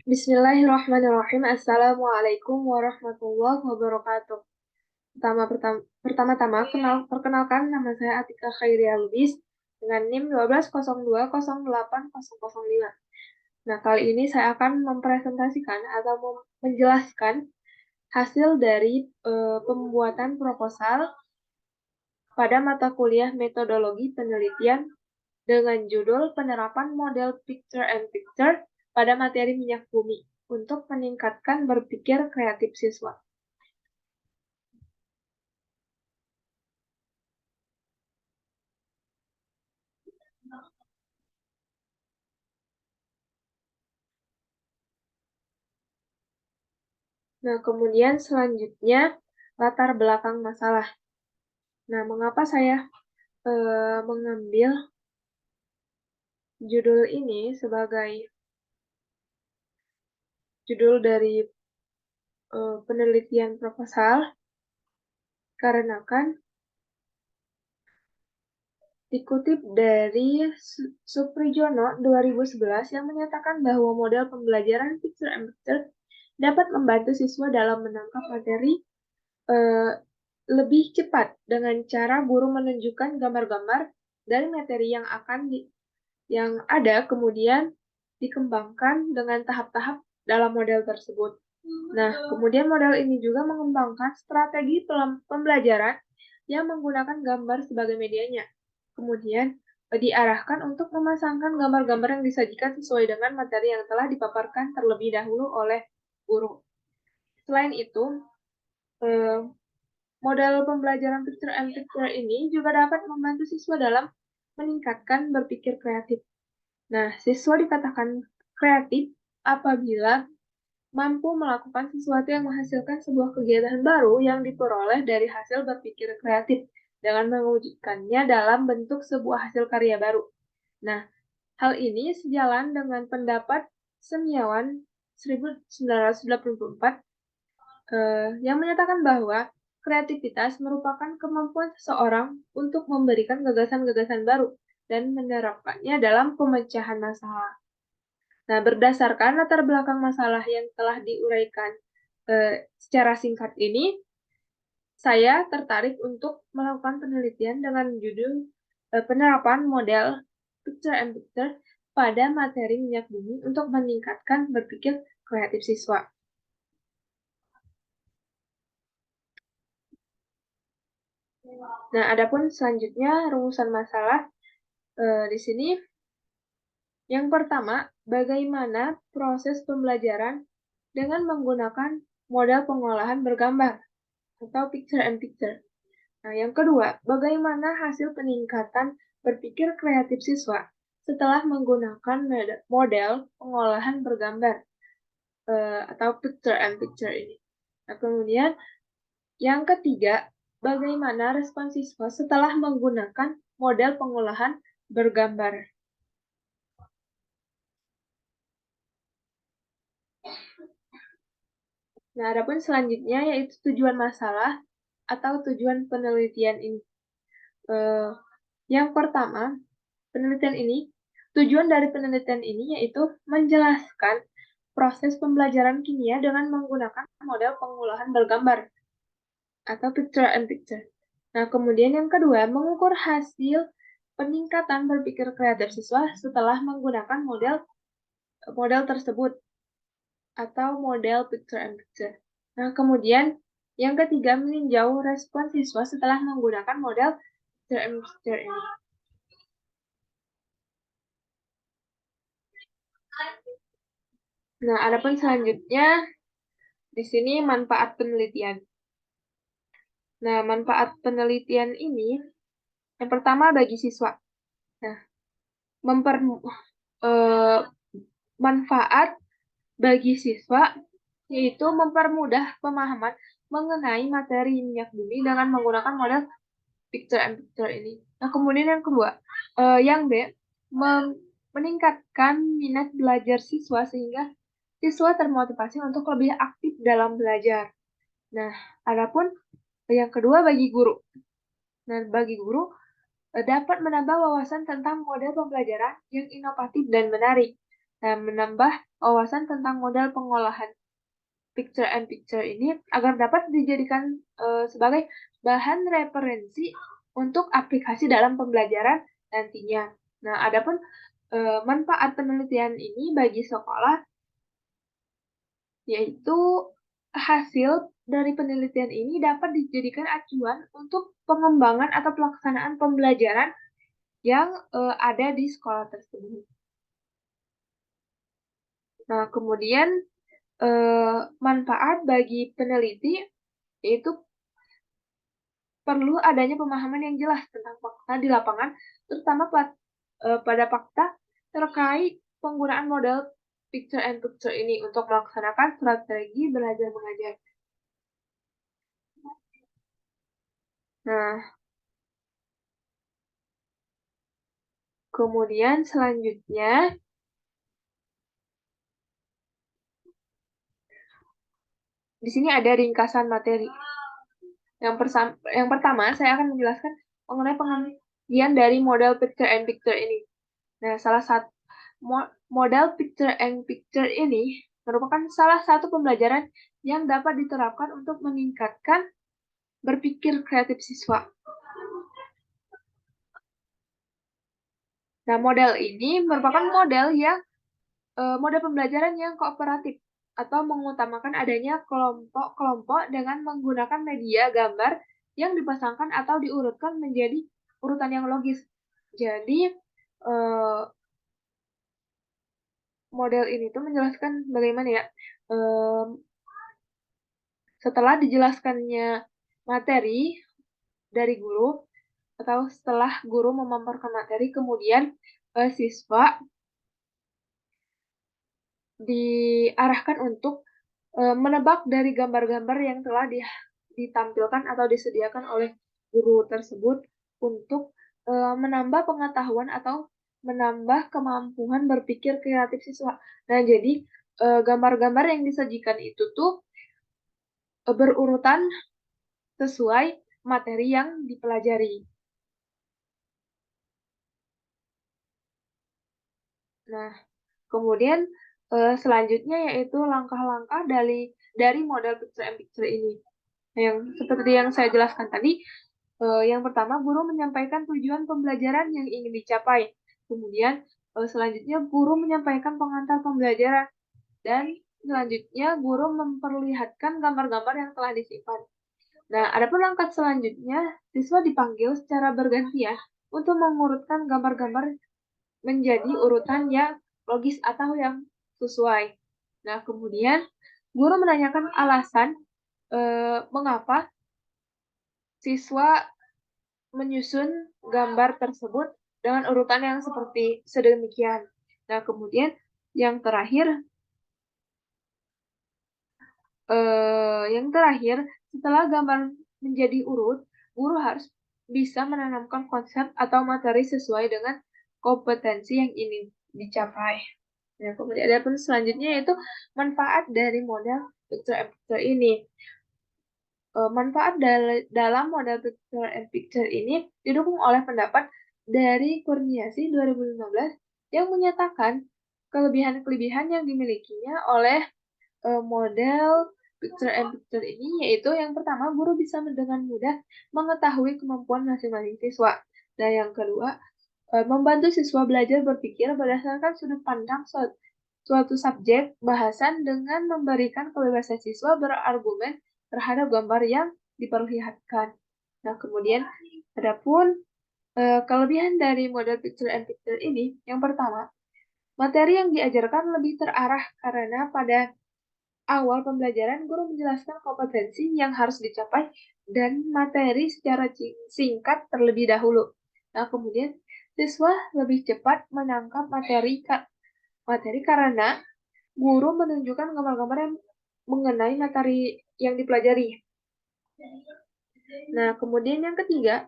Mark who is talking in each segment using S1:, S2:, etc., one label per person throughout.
S1: Bismillahirrahmanirrahim. Assalamualaikum warahmatullahi wabarakatuh. Pertama-tama perkenalkan nama saya Atika Khairia Lubis dengan NIM 12020805. Nah, kali ini saya akan mempresentasikan atau menjelaskan hasil dari pembuatan proposal pada mata kuliah metodologi penelitian dengan judul penerapan model picture and picture pada materi minyak bumi untuk meningkatkan berpikir kreatif siswa. Nah, kemudian selanjutnya latar belakang masalah. Nah, mengapa saya mengambil judul ini sebagai judul dari penelitian proposal? Karena kan dikutip dari Suprijono 2011 yang menyatakan bahwa model pembelajaran picture and picture dapat membantu siswa dalam menangkap materi lebih cepat dengan cara guru menunjukkan gambar-gambar dari materi yang ada kemudian dikembangkan dengan tahap-tahap dalam model tersebut. Nah, kemudian model ini juga mengembangkan strategi pembelajaran yang menggunakan gambar sebagai medianya. Kemudian diarahkan untuk memasangkan gambar-gambar yang disajikan sesuai dengan materi yang telah dipaparkan terlebih dahulu oleh guru. Selain itu, model pembelajaran picture and picture ini juga dapat membantu siswa dalam meningkatkan berpikir kreatif. Nah, siswa dikatakan kreatif apabila mampu melakukan sesuatu yang menghasilkan sebuah kegiatan baru yang diperoleh dari hasil berpikir kreatif dengan mewujudkannya dalam bentuk sebuah hasil karya baru. Nah, hal ini sejalan dengan pendapat Semiawan 1984 yang menyatakan bahwa kreativitas merupakan kemampuan seseorang untuk memberikan gagasan-gagasan baru dan menerapkannya dalam pemecahan masalah. Nah, berdasarkan latar belakang masalah yang telah diuraikan secara singkat ini, saya tertarik untuk melakukan penelitian dengan judul penerapan model picture and picture pada materi minyak bumi untuk meningkatkan berpikir kreatif siswa. Nah, adapun selanjutnya rumusan masalah di sini yang pertama, bagaimana proses pembelajaran dengan menggunakan model pengolahan bergambar atau picture and picture. Nah, yang kedua, bagaimana hasil peningkatan berpikir kreatif siswa setelah menggunakan model pengolahan bergambar atau picture and picture ini. Nah, kemudian yang ketiga, bagaimana respon siswa setelah menggunakan model pengolahan bergambar. Nah, adapun selanjutnya yaitu tujuan masalah atau tujuan penelitian ini. Yang pertama, tujuan dari penelitian ini yaitu menjelaskan proses pembelajaran kimia dengan menggunakan model pengolahan bergambar atau picture and picture. Nah, kemudian yang kedua, mengukur hasil peningkatan berpikir kreatif siswa setelah menggunakan model tersebut atau model picture and picture. Nah, kemudian yang ketiga, meninjau respon siswa setelah menggunakan model picture and picture ini. Nah, adapun selanjutnya di sini manfaat penelitian. Nah, manfaat penelitian ini yang pertama bagi siswa. Nah, manfaat bagi siswa yaitu mempermudah pemahaman mengenai materi minyak bumi dengan menggunakan model picture and picture ini. Nah, kemudian yang kedua, yang B, meningkatkan minat belajar siswa sehingga siswa termotivasi untuk lebih aktif dalam belajar. Nah, adapun yang kedua bagi guru. Nah, bagi guru dapat menambah wawasan tentang model pembelajaran yang inovatif dan menarik. Nah, menambah wawasan tentang model pengolahan picture and picture ini agar dapat dijadikan sebagai bahan referensi untuk aplikasi dalam pembelajaran nantinya. Nah, adapun manfaat penelitian ini bagi sekolah yaitu hasil dari penelitian ini dapat dijadikan acuan untuk pengembangan atau pelaksanaan pembelajaran yang ada di sekolah tersebut. Nah, kemudian manfaat bagi peneliti yaitu perlu adanya pemahaman yang jelas tentang fakta di lapangan, terutama pada fakta terkait penggunaan model picture and picture ini untuk melaksanakan strategi belajar mengajar. Nah, kemudian selanjutnya, di sini ada ringkasan materi. Yang pertama, saya akan menjelaskan mengenai pengertian dari model picture and picture ini. Nah, salah satu model picture and picture ini merupakan salah satu pembelajaran yang dapat diterapkan untuk meningkatkan berpikir kreatif siswa. Nah, model ini merupakan model pembelajaran yang kooperatif atau mengutamakan adanya kelompok-kelompok dengan menggunakan media gambar yang dipasangkan atau diurutkan menjadi urutan yang logis. Jadi, model ini tuh menjelaskan bagaimana ya, setelah dijelaskannya materi dari guru, atau setelah guru memaparkan materi, kemudian siswa diarahkan untuk menebak dari gambar-gambar yang telah ditampilkan atau disediakan oleh guru tersebut untuk menambah pengetahuan atau menambah kemampuan berpikir kreatif siswa. Nah, jadi gambar-gambar yang disajikan itu tuh berurutan sesuai materi yang dipelajari. Nah, kemudian selanjutnya yaitu langkah-langkah dari model picture and picture ini. Yang seperti yang saya jelaskan tadi, yang pertama guru menyampaikan tujuan pembelajaran yang ingin dicapai. Kemudian selanjutnya guru menyampaikan pengantar pembelajaran dan selanjutnya guru memperlihatkan gambar-gambar yang telah disimpan. Nah, adapun langkah selanjutnya, siswa dipanggil secara bergantian untuk mengurutkan gambar-gambar menjadi urutan yang logis atau yang sesuai. Nah, kemudian guru menanyakan alasan mengapa siswa menyusun gambar tersebut dengan urutan yang seperti sedemikian. Nah, kemudian yang terakhir, setelah gambar menjadi urut, guru harus bisa menanamkan konsep atau materi sesuai dengan kompetensi yang ingin dicapai. Nah, kemudian ada pun selanjutnya yaitu manfaat dari model picture and picture ini. Manfaat dalam model picture and picture ini didukung oleh pendapat dari Kurniasi 2015 yang menyatakan kelebihan-kelebihan yang dimilikinya oleh model picture and picture ini, yaitu yang pertama, guru bisa dengan mudah mengetahui kemampuan masing-masing siswa. Dan yang kedua, membantu siswa belajar berpikir berdasarkan sudut pandang suatu subjek bahasan dengan memberikan kebebasan siswa berargumen terhadap gambar yang diperlihatkan. Nah, kemudian adapun kelebihan dari model picture and picture ini, yang pertama, materi yang diajarkan lebih terarah karena pada awal pembelajaran guru menjelaskan kompetensi yang harus dicapai dan materi secara singkat terlebih dahulu. Nah, kemudian siswa lebih cepat menangkap materi karena guru menunjukkan gambar-gambar yang mengenai materi yang dipelajari. Nah, kemudian yang ketiga,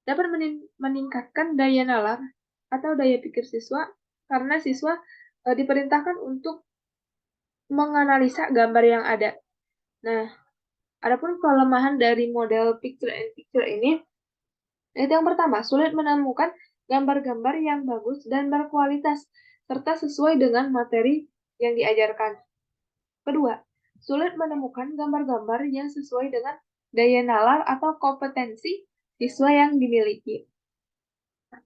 S1: dapat meningkatkan daya nalar atau daya pikir siswa karena siswa diperintahkan untuk menganalisa gambar yang ada. Nah, adapun kelemahan dari model picture and picture ini, itu yang pertama, sulit menemukan gambar-gambar yang bagus dan berkualitas serta sesuai dengan materi yang diajarkan. Kedua, sulit menemukan gambar-gambar yang sesuai dengan daya nalar atau kompetensi siswa yang dimiliki.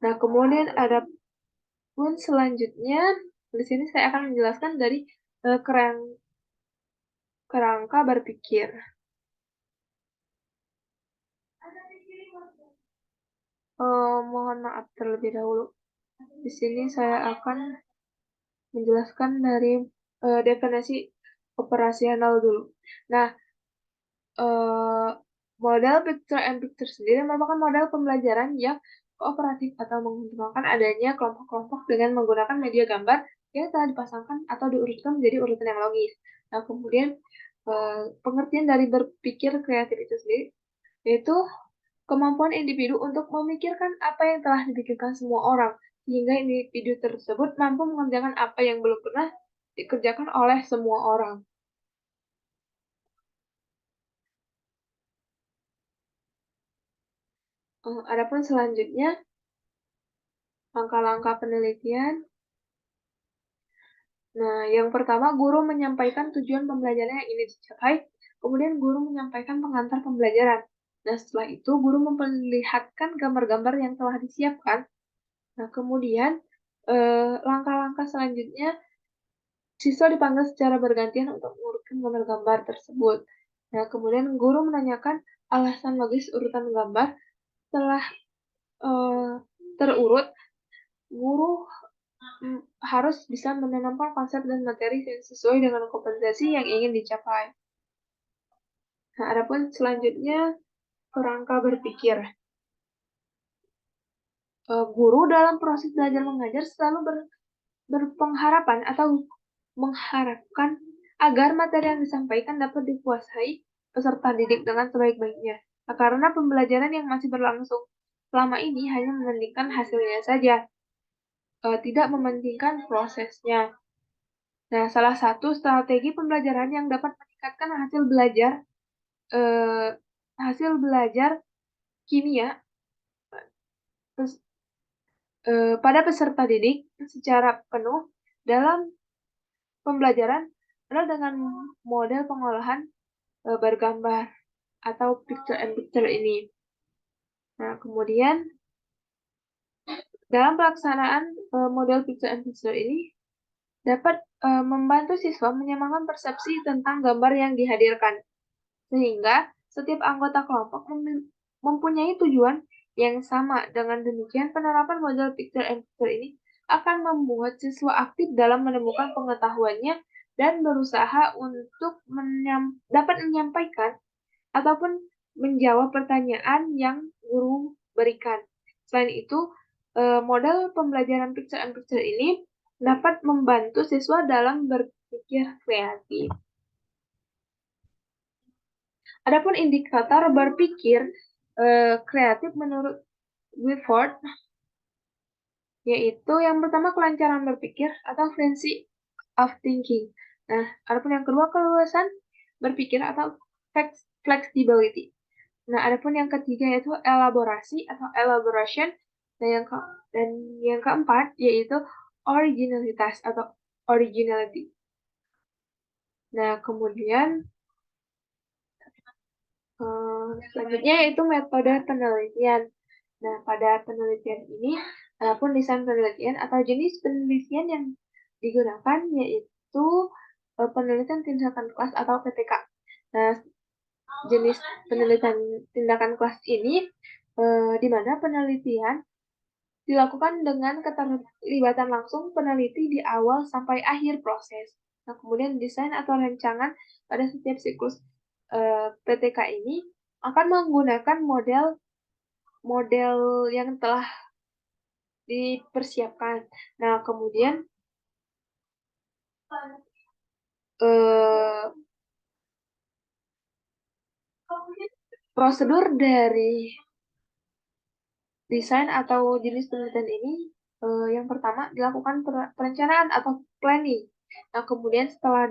S1: Nah, kemudian ada pun selanjutnya, di sini saya akan menjelaskan dari kerangka berpikir. Mohon maaf terlebih dahulu. Di sini saya akan menjelaskan dari definisi operasional dulu. Nah, model picture and picture sendiri merupakan model pembelajaran yang kooperatif atau menggunakan adanya kelompok-kelompok dengan menggunakan media gambar yang telah dipasangkan atau diurutkan menjadi urutan yang logis. Nah, kemudian pengertian dari berpikir kreatif itu sendiri yaitu kemampuan individu untuk memikirkan apa yang telah dipikirkan semua orang, sehingga individu tersebut mampu mengerjakan apa yang belum pernah dikerjakan oleh semua orang. Adapun selanjutnya, langkah-langkah penelitian. Nah, yang pertama, guru menyampaikan tujuan pembelajaran yang ingin dicapai, kemudian guru menyampaikan pengantar pembelajaran. Nah, setelah itu, guru memperlihatkan gambar-gambar yang telah disiapkan. Nah, kemudian, langkah-langkah selanjutnya, siswa dipanggil secara bergantian untuk mengurutkan gambar-gambar tersebut. Nah, kemudian guru menanyakan alasan logis urutan gambar. Setelah terurut, guru harus bisa menanamkan konsep dan materi yang sesuai dengan kompetensi yang ingin dicapai. Nah, adapun selanjutnya kerangka berpikir. Guru dalam proses belajar mengajar selalu berpengharapan atau mengharapkan agar materi yang disampaikan dapat dikuasai peserta didik dengan sebaik-baiknya. Nah, karena pembelajaran yang masih berlangsung selama ini hanya mementingkan hasilnya saja, tidak mementingkan prosesnya. Nah, salah satu strategi pembelajaran yang dapat meningkatkan hasil belajar kimia pada peserta didik secara penuh dalam pembelajaran adalah dengan model pengolahan bergambar atau picture and picture ini. Nah, kemudian dalam pelaksanaan model picture and picture ini dapat membantu siswa menyamakan persepsi tentang gambar yang dihadirkan, sehingga setiap anggota kelompok mempunyai tujuan yang sama. Dengan demikian, penerapan model picture and picture ini akan membuat siswa aktif dalam menemukan pengetahuannya dan berusaha untuk dapat menyampaikan ataupun menjawab pertanyaan yang guru berikan. Selain itu, model pembelajaran picture and picture ini dapat membantu siswa dalam berpikir kreatif. Adapun indikator berpikir kreatif menurut Wilford, yaitu yang pertama kelancaran berpikir atau fluency of thinking. Nah, adapun yang kedua keluasan berpikir atau flexibility. Nah, adapun yang ketiga yaitu elaborasi atau elaboration, dan yang keempat yaitu originalitas atau originality. Nah, kemudian selanjutnya yaitu metode penelitian. Nah, pada penelitian ini, adapun desain penelitian atau jenis penelitian yang digunakan yaitu penelitian tindakan kelas atau PTK. Nah, jenis penelitian tindakan kelas ini di mana penelitian dilakukan dengan keterlibatan langsung peneliti di awal sampai akhir proses. Nah, kemudian desain atau rancangan pada setiap siklus PTK ini akan menggunakan model yang telah dipersiapkan. Nah, kemudian prosedur dari desain atau jenis penelitian ini yang pertama dilakukan perencanaan atau planning. Nah, kemudian setelah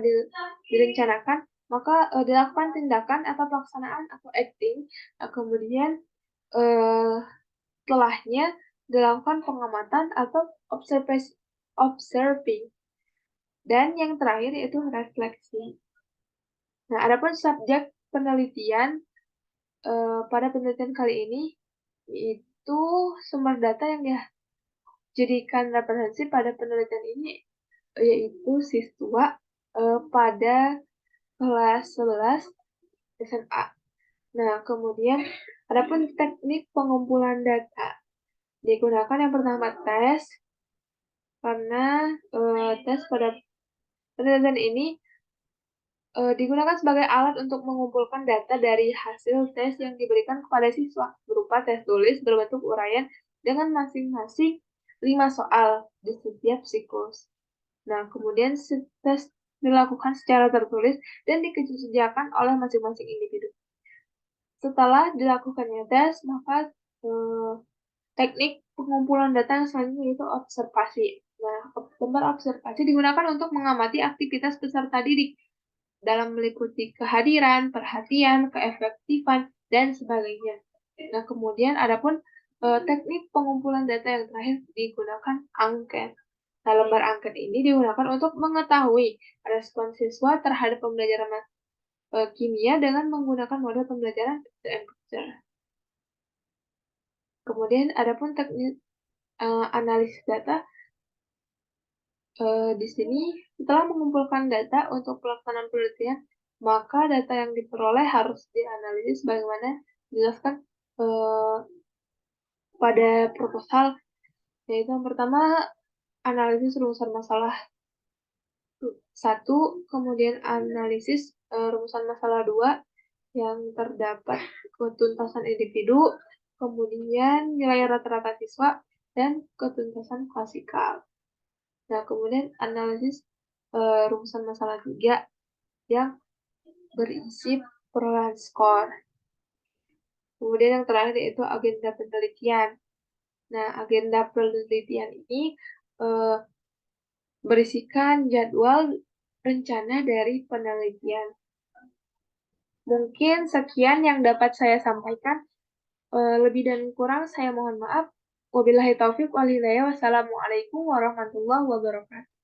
S1: direncanakan, maka dilakukan tindakan atau pelaksanaan atau acting. Nah, kemudian setelahnya dilakukan pengamatan atau observing. Dan yang terakhir yaitu refleksi. Nah, adapun subjek penelitian pada penelitian kali ini itu sumber data yang dijadikan referensi pada penelitian ini yaitu siswa pada kelas 11 SMA. Nah, kemudian adapun teknik pengumpulan data digunakan yang pertama tes, karena tes pada penelitian ini digunakan sebagai alat untuk mengumpulkan data dari hasil tes yang diberikan kepada siswa berupa tes tulis berbentuk uraian dengan masing-masing 5 soal di setiap siklus. Nah, kemudian tes dilakukan secara tertulis dan dikerjakan oleh masing-masing individu. Setelah dilakukannya tes, maka teknik pengumpulan data yang selanjutnya yaitu observasi. Nah, tempat observasi digunakan untuk mengamati aktivitas peserta didik dalam meliputi kehadiran, perhatian, keefektifan, dan sebagainya. Nah, kemudian adapun teknik pengumpulan data yang terakhir digunakan angket. Nah, lembar angket ini digunakan untuk mengetahui respon siswa terhadap pembelajaran kimia dengan menggunakan model pembelajaran picture. Kemudian adapun teknik analisis data di sini setelah mengumpulkan data untuk pelaksanaan penelitian, maka data yang diperoleh harus dianalisis bagaimana dijelaskan pada proposal, yaitu yang pertama analisis rumusan masalah 1, kemudian analisis rumusan masalah 2 yang terdapat ketuntasan individu, kemudian nilai rata-rata siswa, dan ketuntasan klasikal. Nah, kemudian analisis rumusan masalah 3 yang berisi perolehan skor. Kemudian yang terakhir yaitu agenda penelitian. Nah, agenda penelitian ini berisikan jadwal rencana dari penelitian. Mungkin sekian yang dapat saya sampaikan. Lebih dan kurang saya mohon maaf. Wabillahi taufik wal hidayah. Wassalamualaikum warahmatullahi wabarakatuh.